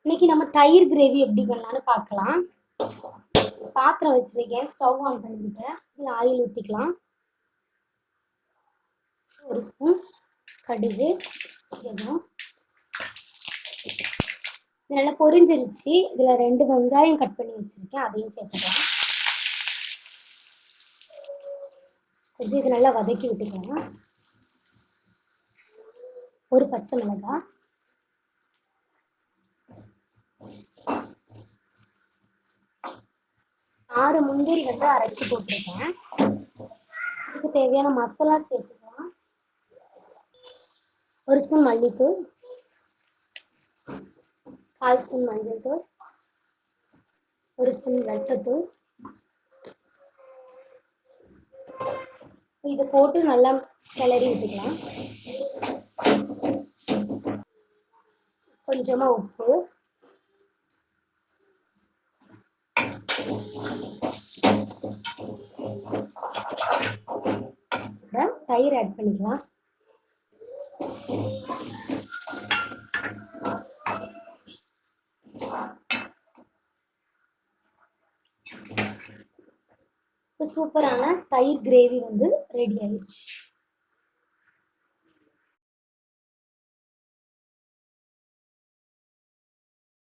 இன்னைக்கு நம்ம தயிர் கிரேவி எப்படி பண்ணலாம்னு பார்க்கலாம். பாத்திரம் வச்சிருக்கேன், ஸ்டவ் ஆன் பண்ணிக்கிட்டேன். இதில் ஆயில் ஊற்றிக்கலாம். ஒரு ஸ்பூன் கடுகு இதெல்லாம் நல்லா பொரிஞ்சிருச்சு. இதில் 2 வெங்காயம் கட் பண்ணி வச்சிருக்கேன், அதையும் சேர்த்துக்கலாம். கொஞ்சம் இது நல்லா வதக்கி விட்டுக்கலாம். ஒரு பச்சை மிளகாய், 6 முந்திரி வந்து அரைச்சி போட்டிருக்கேன். இதுக்கு தேவையான மசாலா சேர்த்துக்கலாம். ஒரு ஸ்பூன் மல்லித்தூள், 1/4 ஸ்பூன் மஞ்சள் தூள், ஒரு ஸ்பூன் வெள்ளத்தூள். இதை போட்டு நல்லா கிளறி விட்டுக்கலாம். கொஞ்சமா உப்பு, தயிர் ஆட் பண்ணிக்கலாம். சூப்பரான தயிர் கிரேவி வந்து ரெடி ஆயிடுச்சு.